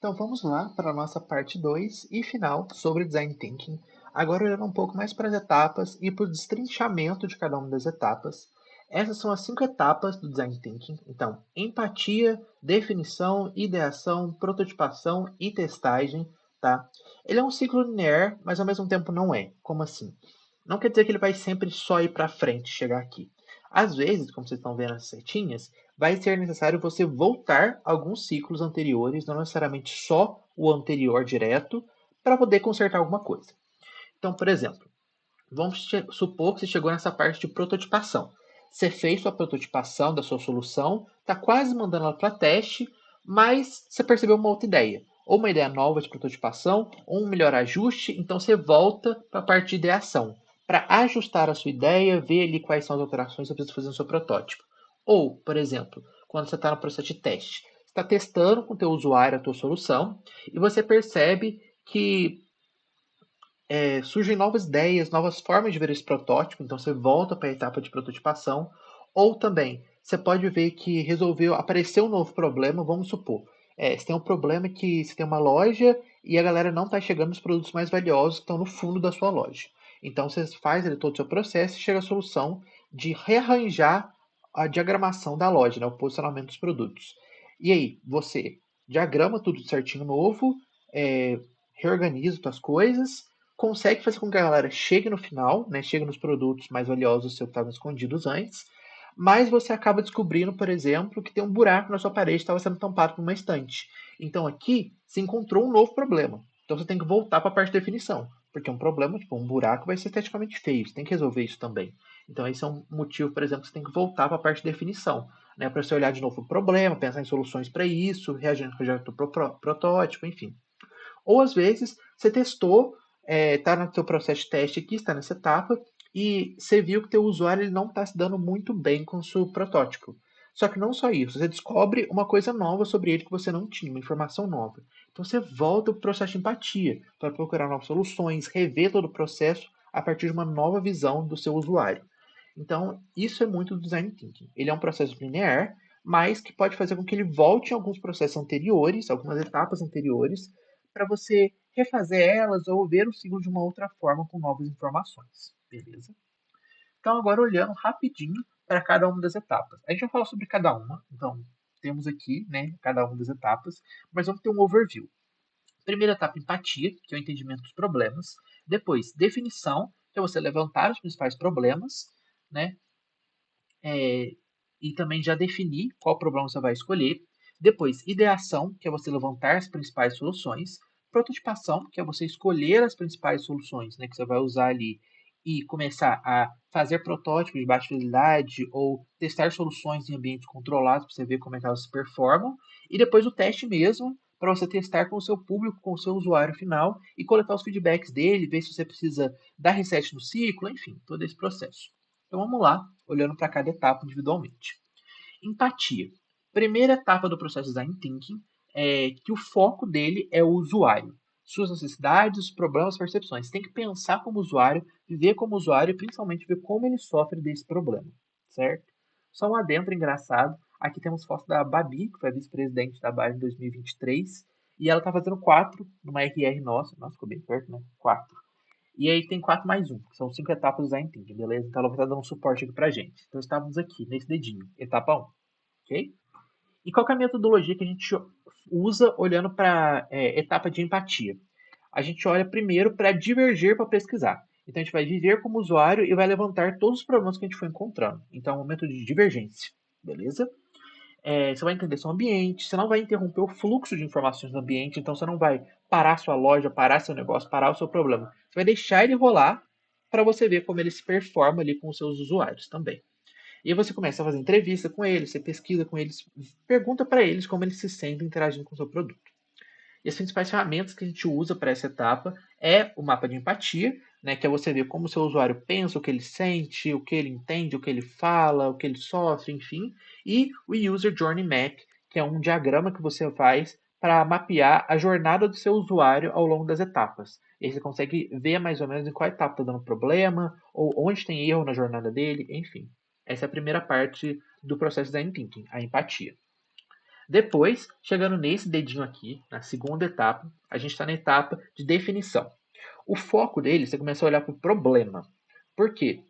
Então vamos lá para a nossa parte 2 e final sobre Design Thinking. Agora olhando um pouco mais para as etapas e para o destrinchamento de cada uma das etapas. Essas são as 5 etapas do Design Thinking. Então, empatia, definição, ideação, prototipação e testagem, tá? Ele é um ciclo linear, mas ao mesmo tempo não é. Como assim? Não quer dizer que ele vai sempre só ir para frente, chegar aqui. Às vezes, como vocês estão vendo as setinhas, vai ser necessário você voltar alguns ciclos anteriores, não necessariamente só o anterior direto, para poder consertar alguma coisa. Então, por exemplo, vamos supor que você chegou nessa parte de prototipação. Você fez sua prototipação da sua solução, está quase mandando ela para teste, mas você percebeu uma outra ideia. Ou uma ideia nova de prototipação, ou um melhor ajuste, então você volta para a parte de ideação, para ajustar a sua ideia, ver ali quais são as alterações que você precisa fazer no seu protótipo. Ou, por exemplo, quando você está no processo de teste, você está testando com o teu usuário a tua solução e você percebe que surgem novas ideias, novas formas de ver esse protótipo, então você volta para a etapa de prototipação, ou também você pode ver que apareceu um novo problema, vamos supor, você tem um problema que você tem uma loja e a galera não está chegando nos produtos mais valiosos que estão no fundo da sua loja. Então você faz ali todo o seu processo e chega à solução de rearranjar a diagramação da loja, né, o posicionamento dos produtos. E aí, você diagrama tudo certinho novo, é, reorganiza suas coisas, consegue fazer com que a galera chegue no final, né, chegue nos produtos mais valiosos que estavam escondidos antes, mas você acaba descobrindo, por exemplo, que tem um buraco na sua parede que estava sendo tampado por uma estante. Então aqui se encontrou um novo problema. Então você tem que voltar para a parte de definição, porque um problema, tipo um buraco, vai ser esteticamente feio, você tem que resolver isso também. Então esse é um motivo, por exemplo, que você tem que voltar para a parte de definição, né, para você olhar de novo o problema, pensar em soluções para isso, reagir no protótipo, enfim. Ou às vezes você testou, está no seu processo de teste aqui, está nessa etapa, e você viu que o teu usuário ele não está se dando muito bem com o seu protótipo. Só que não só isso, você descobre uma coisa nova sobre ele que você não tinha, uma informação nova. Então você volta para o processo de empatia, para procurar novas soluções, rever todo o processo a partir de uma nova visão do seu usuário. Então, isso é muito do design thinking. Ele é um processo linear, mas que pode fazer com que ele volte em alguns processos anteriores, algumas etapas anteriores, para você refazer elas ou ver o ciclo de uma outra forma com novas informações. Beleza? Então, agora olhando rapidinho para cada uma das etapas. A gente vai falar sobre cada uma, então temos aqui, né, cada uma das etapas, mas vamos ter um overview. Primeira etapa, empatia, que é o entendimento dos problemas. Depois, definição, que é você levantar os principais problemas, né? E também já definir qual problema você vai escolher. Depois, ideação, que é você levantar as principais soluções. Prototipação, que é você escolher as principais soluções, né, que você vai usar ali e começar a fazer protótipos de baixa fidelidade ou testar soluções em ambientes controlados para você ver como é que elas se performam. E depois o teste mesmo, para você testar com o seu público, com o seu usuário final e coletar os feedbacks dele, ver se você precisa dar reset no ciclo, enfim, todo esse processo. Então vamos lá, olhando para cada etapa individualmente. Empatia. Primeira etapa do processo Design Thinking é que o foco dele é o usuário. Suas necessidades, problemas, percepções. Você tem que pensar como usuário, viver como usuário e principalmente ver como ele sofre desse problema, certo? Só um adentro engraçado. Aqui temos foto da Babi, que foi a vice-presidente da Bayer em 2023, e ela está fazendo 4 numa RR nossa. Nossa, ficou bem perto, né? 4. E aí tem 4 mais um, que são 5 etapas do Design Thinking, beleza? Então ela vai estar dando um suporte aqui pra gente. Então estávamos aqui, nesse dedinho, etapa um, ok? E qual que é a metodologia que a gente usa olhando para etapa de empatia? A gente olha primeiro para divergir para pesquisar. Então a gente vai viver como usuário e vai levantar todos os problemas que a gente foi encontrando. Então é um momento de divergência, beleza? Você vai entender seu ambiente, você não vai interromper o fluxo de informações do ambiente, então você não vai parar sua loja, parar seu negócio, parar o seu problema. Você vai deixar ele rolar para você ver como ele se performa ali com os seus usuários também. E aí você começa a fazer entrevista com eles, você pesquisa com eles, pergunta para eles como eles se sentem interagindo com o seu produto. E as principais ferramentas que a gente usa para essa etapa é o mapa de empatia, né, que é você ver como o seu usuário pensa, o que ele sente, o que ele entende, o que ele fala, o que ele sofre, enfim. E o User Journey Map, que é um diagrama que você faz para mapear a jornada do seu usuário ao longo das etapas. E aí você consegue ver mais ou menos em qual etapa está dando problema, ou onde tem erro na jornada dele, enfim. Essa é a primeira parte do processo de Design Thinking, a empatia. Depois, chegando nesse dedinho aqui, na segunda etapa, a gente está na etapa de definição. O foco dele, você começa a olhar para o problema. Por quê?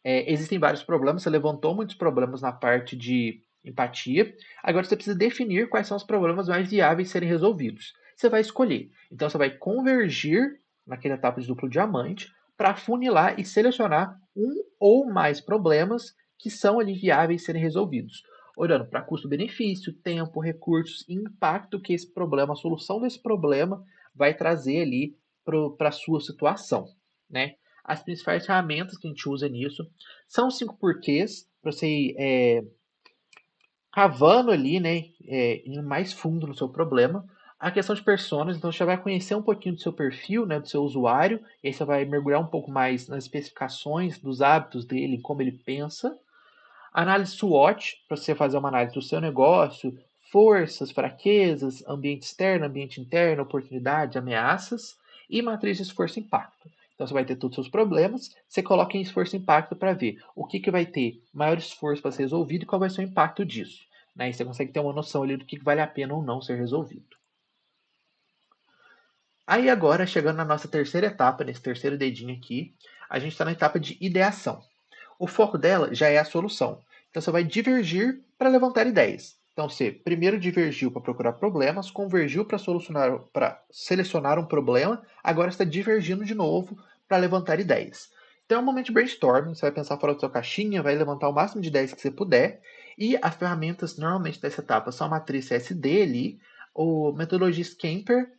Existem vários problemas, você levantou muitos problemas na parte de empatia, agora você precisa definir quais são os problemas mais viáveis de serem resolvidos. Você vai escolher. Então, você vai convergir naquela etapa de duplo diamante para funilar e selecionar um ou mais problemas que são ali viáveis de serem resolvidos. Olhando para custo-benefício, tempo, recursos e impacto que esse problema, a solução desse problema vai trazer ali para a sua situação, né? As principais ferramentas que a gente usa nisso são os 5 porquês, para você ir cavando ali, né, indo mais fundo no seu problema. A questão de personas, então você já vai conhecer um pouquinho do seu perfil, né, do seu usuário, e aí você vai mergulhar um pouco mais nas especificações dos hábitos dele, como ele pensa. Análise SWOT, para você fazer uma análise do seu negócio, forças, fraquezas, ambiente externo, ambiente interno, oportunidades, ameaças. E matriz de esforço e impacto. Então você vai ter todos os seus problemas, você coloca em esforço e impacto para ver o que vai ter maior esforço para ser resolvido e qual vai ser o impacto disso. Né? E você consegue ter uma noção ali do que vale a pena ou não ser resolvido. Aí agora, chegando na nossa terceira etapa, nesse terceiro dedinho aqui, a gente está na etapa de ideação. O foco dela já é a solução. Então você vai divergir para levantar ideias. Então você primeiro divergiu para procurar problemas, convergiu para selecionar um problema, agora está divergindo de novo para levantar ideias. Então é um momento de brainstorming, você vai pensar fora da sua caixinha, vai levantar o máximo de ideias que você puder, e as ferramentas normalmente dessa etapa são a matriz CSD ali, ou metodologia Scamper,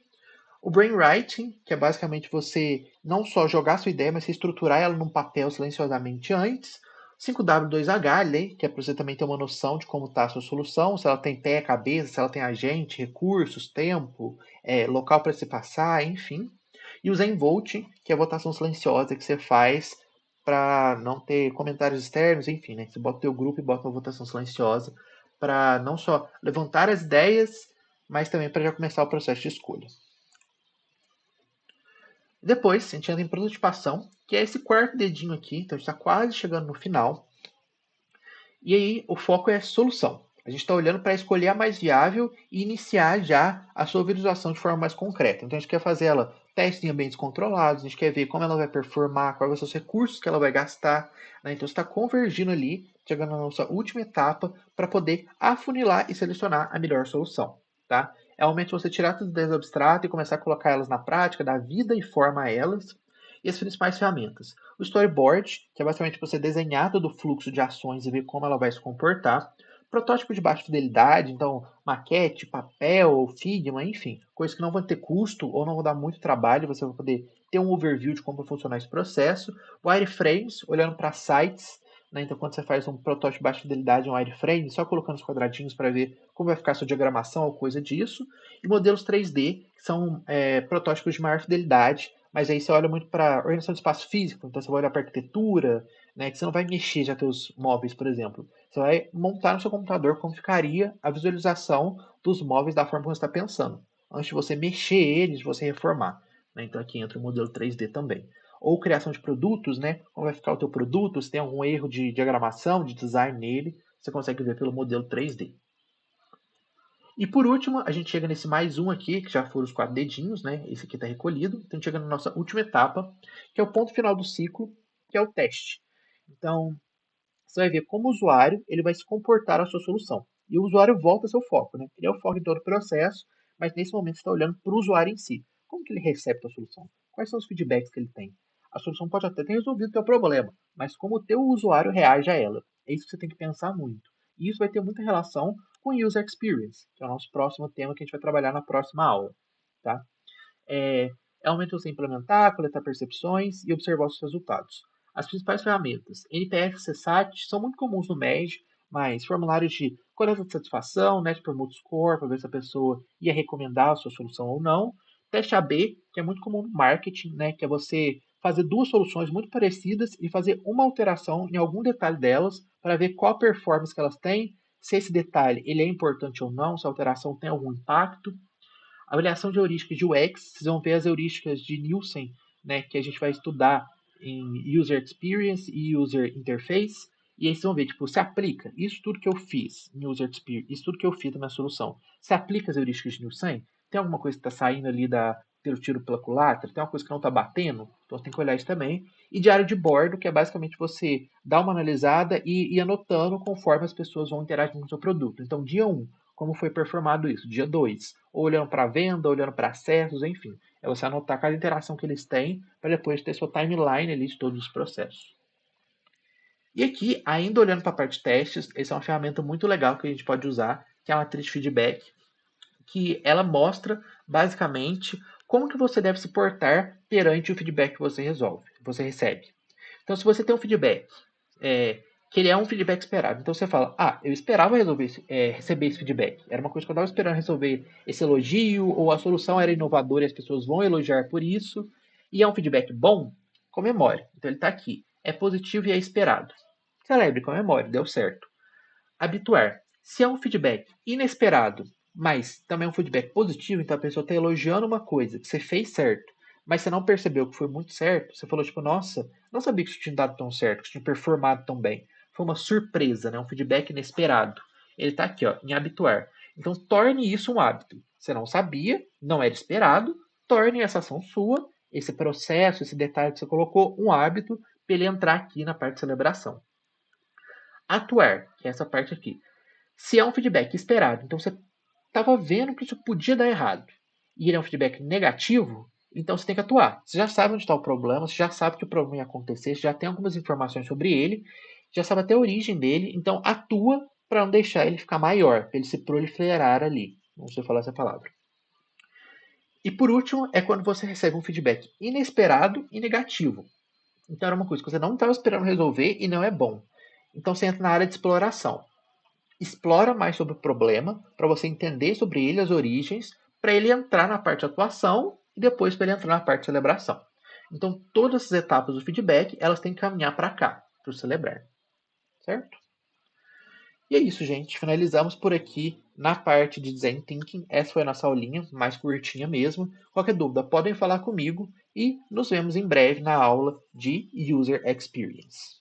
o brainwriting, que é basicamente você não só jogar sua ideia, mas você estruturar ela num papel silenciosamente antes. 5W2H, que é para você também ter uma noção de como está a sua solução, se ela tem pé, cabeça, se ela tem agente, recursos, tempo, local para se passar, enfim. E o Zenvolt, que é a votação silenciosa que você faz para não ter comentários externos, enfim, né? Você bota o teu grupo e bota uma votação silenciosa para não só levantar as ideias, mas também para já começar o processo de escolha. Depois, a gente entra em prototipação, que é esse quarto dedinho aqui, então a gente está quase chegando no final. E aí, o foco é solução. A gente está olhando para escolher a mais viável e iniciar já a sua visualização de forma mais concreta. Então, a gente quer fazer ela teste em ambientes controlados, a gente quer ver como ela vai performar, quais vão ser os recursos que ela vai gastar. Né? Então, você está convergindo ali, chegando na nossa última etapa, para poder afunilar e selecionar a melhor solução. Tá? É o momento de você tirar tudo das abstrato e começar a colocar elas na prática, dar vida e forma a elas. E as principais ferramentas. O storyboard, que é basicamente você desenhar todo o fluxo de ações e ver como ela vai se comportar. Protótipo de baixa fidelidade, então maquete, papel, Figma, enfim, coisas que não vão ter custo ou não vão dar muito trabalho, você vai poder ter um overview de como vai funcionar esse processo. Wireframes, olhando para sites, né? Então quando você faz um protótipo de baixa fidelidade, um wireframe, só colocando os quadradinhos para ver como vai ficar a sua diagramação ou coisa disso. E modelos 3D, que são protótipos de maior fidelidade, mas aí você olha muito para organização de espaço físico, então você vai olhar para arquitetura, né, que você não vai mexer já teus móveis, por exemplo. Você vai montar no seu computador como ficaria a visualização dos móveis da forma como você está pensando, antes de você mexer eles, de você reformar. Né? Então aqui entra o modelo 3D também. Ou criação de produtos, né? Como vai ficar o teu produto, se tem algum erro de diagramação, de design nele, você consegue ver pelo modelo 3D. E por último, a gente chega nesse mais um aqui, que já foram os 4 dedinhos, né? Esse aqui está recolhido. Então a gente chega na nossa última etapa, que é o ponto final do ciclo, que é o teste. Então, você vai ver como o usuário ele vai se comportar a sua solução. E o usuário volta ao seu foco, né? Ele é o foco em todo o processo, mas nesse momento você está olhando para o usuário em si. Como que ele recebe a solução? Quais são os feedbacks que ele tem? A solução pode até ter resolvido o teu problema, mas como o teu usuário reage a ela? É isso que você tem que pensar muito. E isso vai ter muita relação com User Experience, que é o nosso próximo tema que a gente vai trabalhar na próxima aula. Tá? É o momento de você implementar, coletar percepções e observar os resultados. As principais ferramentas, NPS e CSAT, são muito comuns no MED, mas formulários de coleta de satisfação, Net Promoter Score, para ver se a pessoa ia recomendar a sua solução ou não. Teste AB, que é muito comum no marketing, né, que é você fazer duas soluções muito parecidas e fazer uma alteração em algum detalhe delas para ver qual performance que elas têm, se esse detalhe ele é importante ou não, se a alteração tem algum impacto. Avaliação de heurísticas de UX, vocês vão ver as heurísticas de Nielsen, né, que a gente vai estudar em User Experience e User Interface. E aí vocês vão ver, tipo, se aplica isso tudo que eu fiz em User Experience, isso tudo que eu fiz na minha solução, se aplica as heurísticas de Nielsen? Tem alguma coisa que está saindo ali pelo tiro pela culatra? Tem uma coisa que não está batendo? Então você tem que olhar isso também. E diário de bordo, que é basicamente você dar uma analisada e ir anotando conforme as pessoas vão interagir com o seu produto. Então, dia 1, como foi performado isso? Dia 2, olhando para a venda, olhando para acessos, enfim. É você anotar cada interação que eles têm para depois ter sua timeline ali de todos os processos. E aqui, ainda olhando para a parte de testes, essa é uma ferramenta muito legal que a gente pode usar, que é a matriz de feedback, que ela mostra basicamente como que você deve se portar perante o feedback que você recebe. Então, se você tem um feedback que ele é um feedback esperado, então você fala, eu esperava receber esse feedback, era uma coisa que eu estava esperando resolver esse elogio, ou a solução era inovadora e as pessoas vão elogiar por isso, e é um feedback bom, comemore. Então ele está aqui, é positivo e é esperado. Celebre, comemore, deu certo. Habituar. Se é um feedback inesperado, mas também é um feedback positivo, então a pessoa está elogiando uma coisa que você fez certo, mas você não percebeu que foi muito certo, você falou tipo, nossa, não sabia que isso tinha dado tão certo, que isso tinha performado tão bem. Foi uma surpresa, né? Um feedback inesperado. Ele está aqui, ó, em habituar. Então torne isso um hábito. Você não sabia, não era esperado, torne essa ação sua, esse processo, esse detalhe que você colocou, um hábito para ele entrar aqui na parte de celebração. Atuar, que é essa parte aqui. Se é um feedback esperado, então você estava vendo que isso podia dar errado, e ele é um feedback negativo, então você tem que atuar. Você já sabe onde está o problema, você já sabe que o problema ia acontecer, você já tem algumas informações sobre ele, já sabe até a origem dele, então atua para não deixar ele ficar maior, para ele se proliferar ali. Não sei falar essa palavra. E por último, é quando você recebe um feedback inesperado e negativo. Então era uma coisa que você não estava esperando resolver e não é bom. Então você entra na área de exploração. Explora mais sobre o problema, para você entender sobre ele, as origens, para ele entrar na parte de atuação e depois para ele entrar na parte de celebração. Então, todas essas etapas do feedback, elas têm que caminhar para cá, para o celebrar. Certo? E é isso, gente. Finalizamos por aqui na parte de Design Thinking. Essa foi a nossa aulinha, mais curtinha mesmo. Qualquer dúvida, podem falar comigo e nos vemos em breve na aula de User Experience.